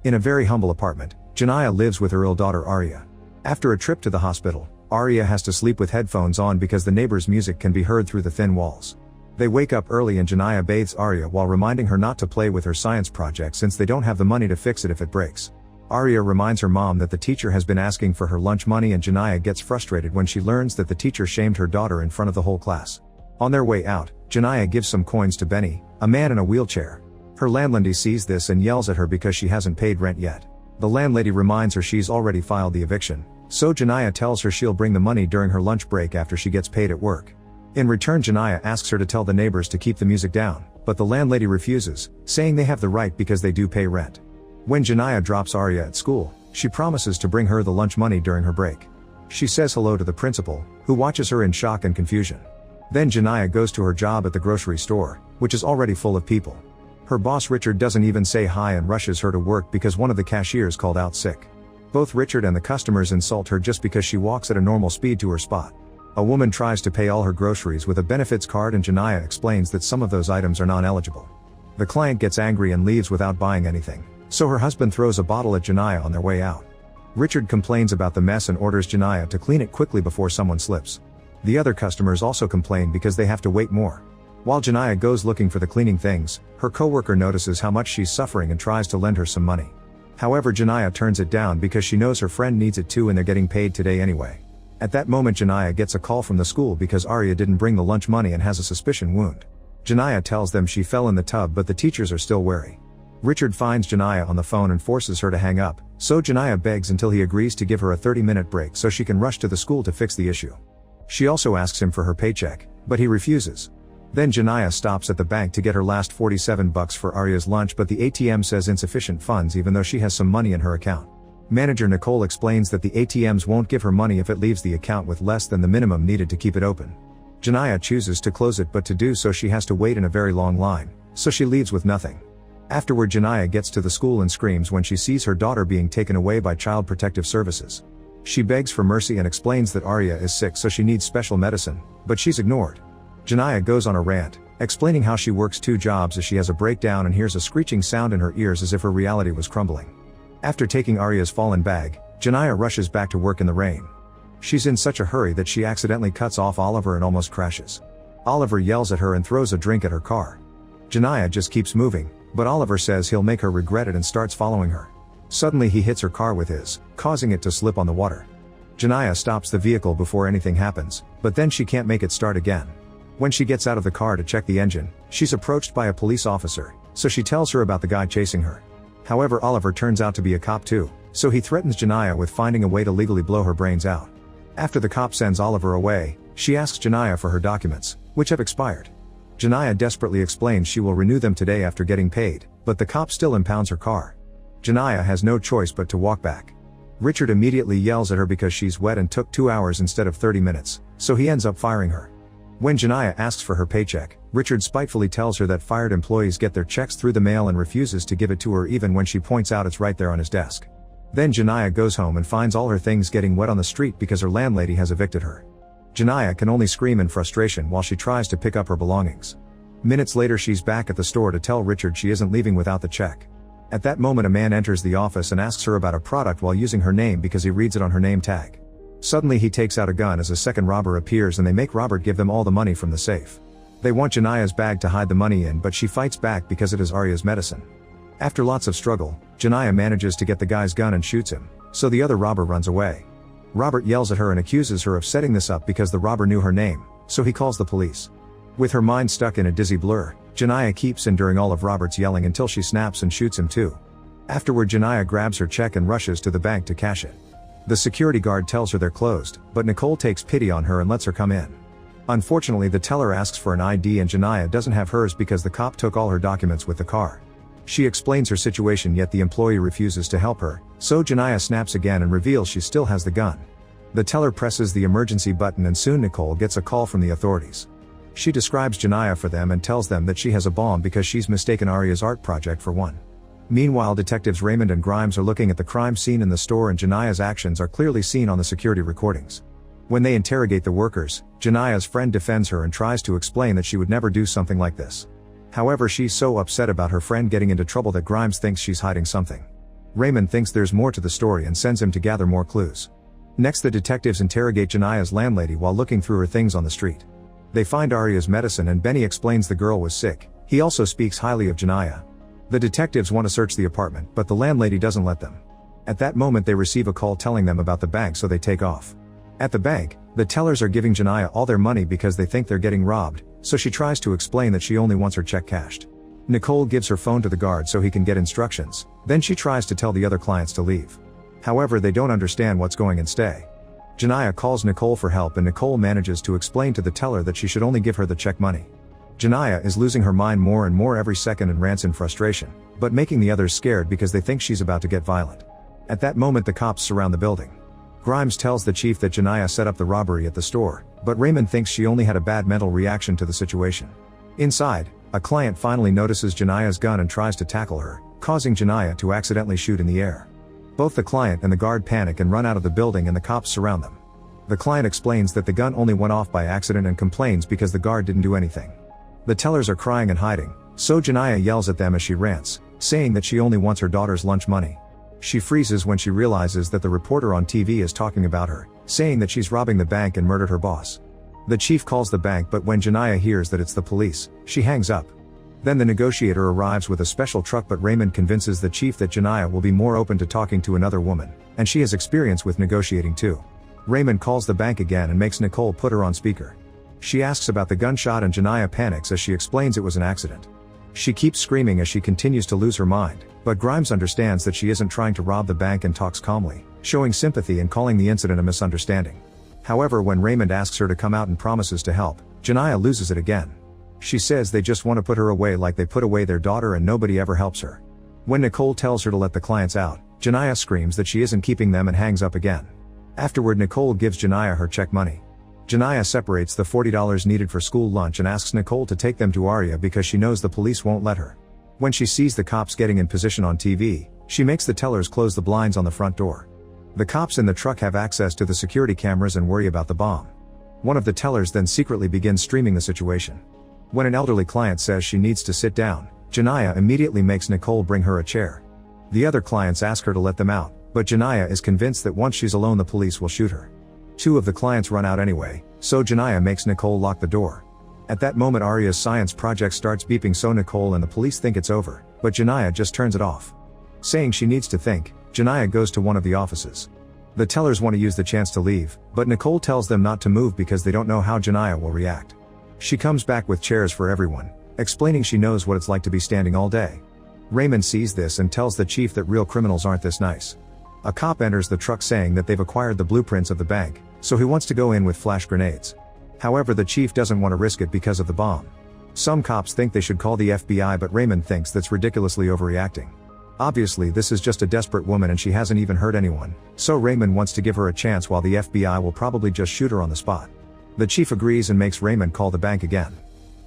In a very humble apartment, Janaya lives with her ill daughter Arya. After a trip to the hospital, Arya has to sleep with headphones on because the neighbor's music can be heard through the thin walls. They wake up early and Janaya bathes Arya while reminding her not to play with her science project since they don't have the money to fix it if it breaks. Arya reminds her mom that the teacher has been asking for her lunch money and Janaya gets frustrated when she learns that the teacher shamed her daughter in front of the whole class. On their way out, Janaya gives some coins to Benny, a man in a wheelchair. Her landlady sees this and yells at her because she hasn't paid rent yet. The landlady reminds her she's already filed the eviction, so Janaya tells her she'll bring the money during her lunch break after she gets paid at work. In return, Janaya asks her to tell the neighbors to keep the music down, but the landlady refuses, saying they have the right because they do pay rent. When Janaya drops Arya at school, she promises to bring her the lunch money during her break. She says hello to the principal, who watches her in shock and confusion. Then Janaya goes to her job at the grocery store, which is already full of people. Her boss Richard doesn't even say hi and rushes her to work because one of the cashiers called out sick. Both Richard and the customers insult her just because she walks at a normal speed to her spot. A woman tries to pay all her groceries with a benefits card and Janaya explains that some of those items are non-eligible. The client gets angry and leaves without buying anything, so her husband throws a bottle at Janaya on their way out. Richard complains about the mess and orders Janaya to clean it quickly before someone slips. The other customers also complain because they have to wait more. While Janaya goes looking for the cleaning things, her coworker notices how much she's suffering and tries to lend her some money. However, Janaya turns it down because she knows her friend needs it too and they're getting paid today anyway. At that moment Janaya gets a call from the school because Arya didn't bring the lunch money and has a suspicion wound. Janaya tells them she fell in the tub but the teachers are still wary. Richard finds Janaya on the phone and forces her to hang up, so Janaya begs until he agrees to give her a 30-minute break so she can rush to the school to fix the issue. She also asks him for her paycheck, but he refuses. Then Janaya stops at the bank to get her last $47 for Arya's lunch but the ATM says insufficient funds even though she has some money in her account. Manager Nicole explains that the ATMs won't give her money if it leaves the account with less than the minimum needed to keep it open. Janaya chooses to close it but to do so she has to wait in a very long line, so she leaves with nothing. Afterward Janaya gets to the school and screams when she sees her daughter being taken away by Child Protective Services. She begs for mercy and explains that Arya is sick so she needs special medicine, but she's ignored. Janaya goes on a rant, explaining how she works 2 jobs as she has a breakdown and hears a screeching sound in her ears as if her reality was crumbling. After taking Arya's fallen bag, Janaya rushes back to work in the rain. She's in such a hurry that she accidentally cuts off Oliver and almost crashes. Oliver yells at her and throws a drink at her car. Janaya just keeps moving, but Oliver says he'll make her regret it and starts following her. Suddenly he hits her car with his, causing it to slip on the water. Janaya stops the vehicle before anything happens, but then she can't make it start again. When she gets out of the car to check the engine, she's approached by a police officer, so she tells her about the guy chasing her. However, Oliver turns out to be a cop too, so he threatens Janaya with finding a way to legally blow her brains out. After the cop sends Oliver away, she asks Janaya for her documents, which have expired. Janaya desperately explains she will renew them today after getting paid, but the cop still impounds her car. Janaya has no choice but to walk back. Richard immediately yells at her because she's wet and took 2 hours instead of 30 minutes, so he ends up firing her. When Janaya asks for her paycheck, Richard spitefully tells her that fired employees get their checks through the mail and refuses to give it to her even when she points out it's right there on his desk. Then Janaya goes home and finds all her things getting wet on the street because her landlady has evicted her. Janaya can only scream in frustration while she tries to pick up her belongings. Minutes later she's back at the store to tell Richard she isn't leaving without the check. At that moment a man enters the office and asks her about a product while using her name because he reads it on her name tag. Suddenly he takes out a gun as a second robber appears and they make Robert give them all the money from the safe. They want Janaya's bag to hide the money in but she fights back because it is Arya's medicine. After lots of struggle, Janaya manages to get the guy's gun and shoots him, so the other robber runs away. Robert yells at her and accuses her of setting this up because the robber knew her name, so he calls the police. With her mind stuck in a dizzy blur, Janaya keeps enduring all of Robert's yelling until she snaps and shoots him too. Afterward Janaya grabs her check and rushes to the bank to cash it. The security guard tells her they're closed, but Nicole takes pity on her and lets her come in. Unfortunately the teller asks for an ID and Janaya doesn't have hers because the cop took all her documents with the car. She explains her situation yet the employee refuses to help her, so Janaya snaps again and reveals she still has the gun. The teller presses the emergency button and soon Nicole gets a call from the authorities. She describes Janaya for them and tells them that she has a bomb because she's mistaken Arya's art project for one. Meanwhile detectives Raymond and Grimes are looking at the crime scene in the store and Janaya's actions are clearly seen on the security recordings. When they interrogate the workers, Janaya's friend defends her and tries to explain that she would never do something like this. However, she's so upset about her friend getting into trouble that Grimes thinks she's hiding something. Raymond thinks there's more to the story and sends him to gather more clues. Next, the detectives interrogate Janaya's landlady while looking through her things on the street. They find Arya's medicine and Benny explains the girl was sick. He also speaks highly of Janaya. The detectives want to search the apartment, but the landlady doesn't let them. At that moment they receive a call telling them about the bank, so they take off. At the bank, the tellers are giving Janaya all their money because they think they're getting robbed, so she tries to explain that she only wants her check cashed. Nicole gives her phone to the guard so he can get instructions, then she tries to tell the other clients to leave. However, they don't understand what's going and stay. Janaya calls Nicole for help and Nicole manages to explain to the teller that she should only give her the check money. Janaya is losing her mind more and more every second and rants in frustration, but making the others scared because they think she's about to get violent. At that moment the cops surround the building. Grimes tells the chief that Janaya set up the robbery at the store, but Raymond thinks she only had a bad mental reaction to the situation. Inside, a client finally notices Janaya's gun and tries to tackle her, causing Janaya to accidentally shoot in the air. Both the client and the guard panic and run out of the building and the cops surround them. The client explains that the gun only went off by accident and complains because the guard didn't do anything. The tellers are crying and hiding, so Janaya yells at them as she rants, saying that she only wants her daughter's lunch money. She freezes when she realizes that the reporter on TV is talking about her, saying that she's robbing the bank and murdered her boss. The chief calls the bank, but when Janaya hears that it's the police, she hangs up. Then the negotiator arrives with a special truck, but Raymond convinces the chief that Janaya will be more open to talking to another woman, and she has experience with negotiating too. Raymond calls the bank again and makes Nicole put her on speaker. She asks about the gunshot and Janaya panics as she explains it was an accident. She keeps screaming as she continues to lose her mind, but Grimes understands that she isn't trying to rob the bank and talks calmly, showing sympathy and calling the incident a misunderstanding. However, when Raymond asks her to come out and promises to help, Janaya loses it again. She says they just want to put her away like they put away their daughter and nobody ever helps her. When Nicole tells her to let the clients out, Janaya screams that she isn't keeping them and hangs up again. Afterward, Nicole gives Janaya her check money. Janaya separates the $40 needed for school lunch and asks Nicole to take them to Arya because she knows the police won't let her. When she sees the cops getting in position on TV, she makes the tellers close the blinds on the front door. The cops in the truck have access to the security cameras and worry about the bomb. One of the tellers then secretly begins streaming the situation. When an elderly client says she needs to sit down, Janaya immediately makes Nicole bring her a chair. The other clients ask her to let them out, but Janaya is convinced that once she's alone the police will shoot her. Two of the clients run out anyway, so Janaya makes Nicole lock the door. At that moment Arya's science project starts beeping, so Nicole and the police think it's over, but Janaya just turns it off. Saying she needs to think, Janaya goes to one of the offices. The tellers want to use the chance to leave, but Nicole tells them not to move because they don't know how Janaya will react. She comes back with chairs for everyone, explaining she knows what it's like to be standing all day. Raymond sees this and tells the chief that real criminals aren't this nice. A cop enters the truck saying that they've acquired the blueprints of the bank, so he wants to go in with flash grenades. However, the chief doesn't want to risk it because of the bomb. Some cops think they should call the FBI, but Raymond thinks that's ridiculously overreacting. Obviously this is just a desperate woman and she hasn't even hurt anyone, so Raymond wants to give her a chance while the FBI will probably just shoot her on the spot. The chief agrees and makes Raymond call the bank again.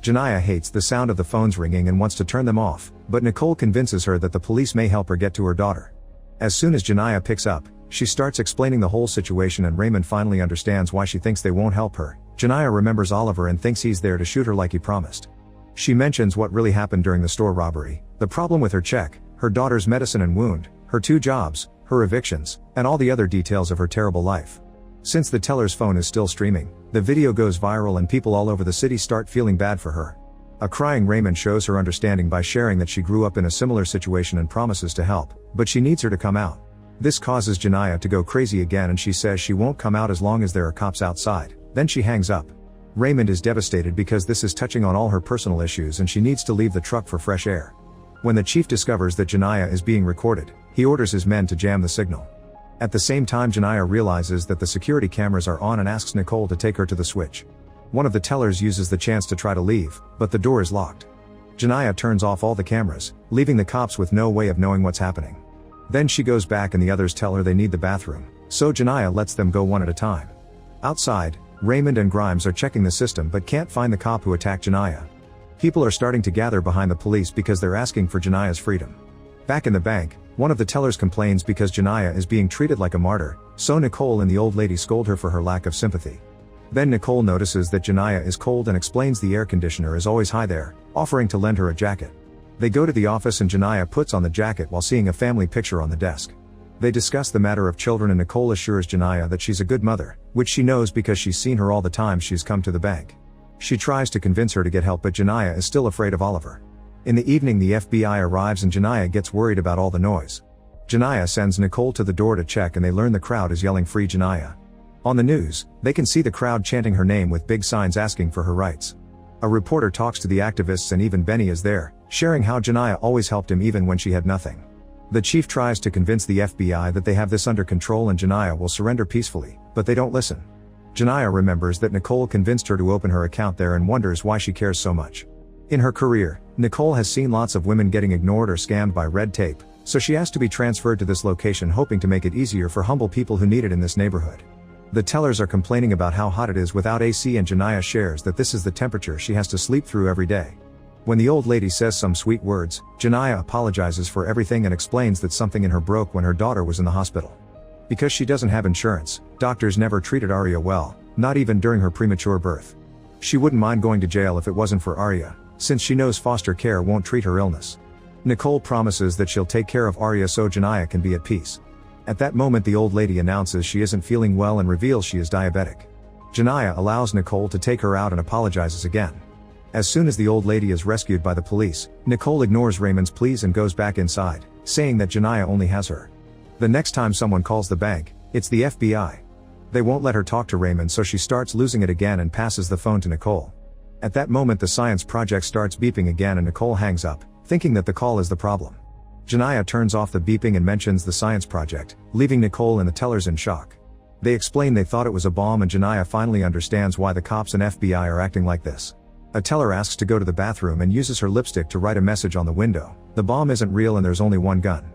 Janaya hates the sound of the phones ringing and wants to turn them off, but Nicole convinces her that the police may help her get to her daughter. As soon as Janaya picks up, she starts explaining the whole situation and Raymond finally understands why she thinks they won't help her. Janaya remembers Oliver and thinks he's there to shoot her like he promised. She mentions what really happened during the store robbery, the problem with her check, her daughter's medicine and wound, her 2 jobs, her evictions, and all the other details of her terrible life. Since the teller's phone is still streaming, the video goes viral and people all over the city start feeling bad for her. A crying Raymond shows her understanding by sharing that she grew up in a similar situation and promises to help, but she needs her to come out. This causes Janaya to go crazy again and she says she won't come out as long as there are cops outside, then she hangs up. Raymond is devastated because this is touching on all her personal issues and she needs to leave the truck for fresh air. When the chief discovers that Janaya is being recorded, he orders his men to jam the signal. At the same time, Janaya realizes that the security cameras are on and asks Nicole to take her to the switch. One of the tellers uses the chance to try to leave, but the door is locked. Janaya turns off all the cameras, leaving the cops with no way of knowing what's happening. Then she goes back and the others tell her they need the bathroom, so Janaya lets them go one at a time. Outside, Raymond and Grimes are checking the system but can't find the cop who attacked Janaya. People are starting to gather behind the police because they're asking for Janaya's freedom. Back in the bank, one of the tellers complains because Janaya is being treated like a martyr, so Nicole and the old lady scold her for her lack of sympathy. Then Nicole notices that Janaya is cold and explains the air conditioner is always high there, offering to lend her a jacket. They go to the office and Janiyah puts on the jacket while seeing a family picture on the desk. They discuss the matter of children and Nicole assures Janiyah that she's a good mother, which she knows because she's seen her all the time she's come to the bank. She tries to convince her to get help but Janiyah is still afraid of Oliver. In the evening the FBI arrives and Janiyah gets worried about all the noise. Janiyah sends Nicole to the door to check and they learn the crowd is yelling "Free Janiyah." On the news, they can see the crowd chanting her name with big signs asking for her rights. A reporter talks to the activists and even Benny is there, sharing how Janiyah always helped him even when she had nothing. The chief tries to convince the FBI that they have this under control and Janiyah will surrender peacefully, but they don't listen. Janiyah remembers that Nicole convinced her to open her account there and wonders why she cares so much. In her career, Nicole has seen lots of women getting ignored or scammed by red tape, so she asked to be transferred to this location hoping to make it easier for humble people who need it in this neighborhood. The tellers are complaining about how hot it is without AC and Janiyah shares that this is the temperature she has to sleep through every day. When the old lady says some sweet words, Janiyah apologizes for everything and explains that something in her broke when her daughter was in the hospital. Because she doesn't have insurance, doctors never treated Arya well, not even during her premature birth. She wouldn't mind going to jail if it wasn't for Arya, since she knows foster care won't treat her illness. Nicole promises that she'll take care of Arya so Janiyah can be at peace. At that moment the old lady announces she isn't feeling well and reveals she is diabetic. Janiyah allows Nicole to take her out and apologizes again. As soon as the old lady is rescued by the police, Nicole ignores Raymond's pleas and goes back inside, saying that Janiyah only has her. The next time someone calls the bank, it's the FBI. They won't let her talk to Raymond so she starts losing it again and passes the phone to Nicole. At that moment the science project starts beeping again and Nicole hangs up, thinking that the call is the problem. Janiyah turns off the beeping and mentions the science project, leaving Nicole and the tellers in shock. They explain they thought it was a bomb and Janiyah finally understands why the cops and FBI are acting like this. A teller asks to go to the bathroom and uses her lipstick to write a message on the window. The bomb isn't real and there's only one gun.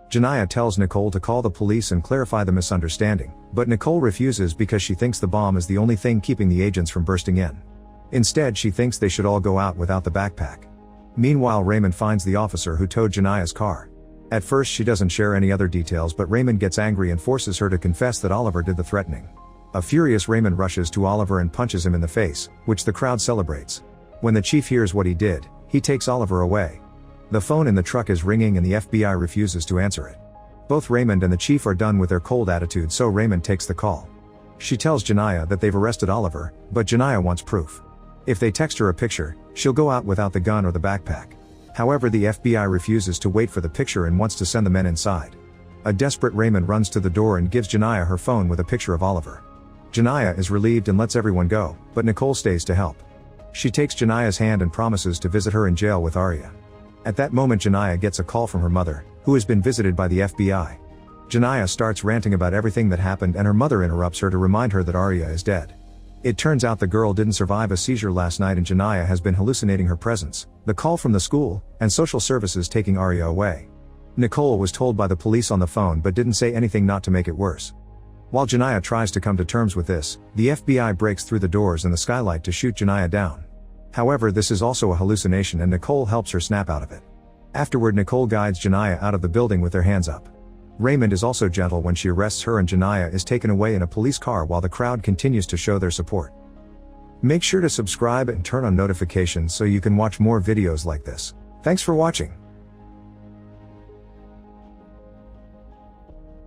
Janiyah tells Nicole to call the police and clarify the misunderstanding, but Nicole refuses because she thinks the bomb is the only thing keeping the agents from bursting in. Instead she thinks they should all go out without the backpack. Meanwhile Raymond finds the officer who towed Janiyah's car. At first she doesn't share any other details but Raymond gets angry and forces her to confess that Oliver did the threatening. A furious Raymond rushes to Oliver and punches him in the face, which the crowd celebrates. When the chief hears what he did, he takes Oliver away. The phone in the truck is ringing and the FBI refuses to answer it. Both Raymond and the chief are done with their cold attitude so Raymond takes the call. She tells Janiyah that they've arrested Oliver, but Janiyah wants proof. If they text her a picture, she'll go out without the gun or the backpack. However the FBI refuses to wait for the picture and wants to send the men inside. A desperate Raymond runs to the door and gives Janiyah her phone with a picture of Oliver. Janiyah is relieved and lets everyone go, but Nicole stays to help. She takes Janiyah's hand and promises to visit her in jail with Arya. At that moment Janiyah gets a call from her mother, who has been visited by the FBI. Janiyah starts ranting about everything that happened and her mother interrupts her to remind her that Arya is dead. It turns out the girl didn't survive a seizure last night and Janiyah has been hallucinating her presence, the call from the school, and social services taking Arya away. Nicole was told by the police on the phone but didn't say anything not to make it worse. While Janiyah tries to come to terms with this, the FBI breaks through the doors and the skylight to shoot Janiyah down. However this is also a hallucination and Nicole helps her snap out of it. Afterward Nicole guides Janiyah out of the building with their hands up. Raymond is also gentle when she arrests her and Janiyah is taken away in a police car while the crowd continues to show their support. Make sure to subscribe and turn on notifications so you can watch more videos like this. Thanks for watching.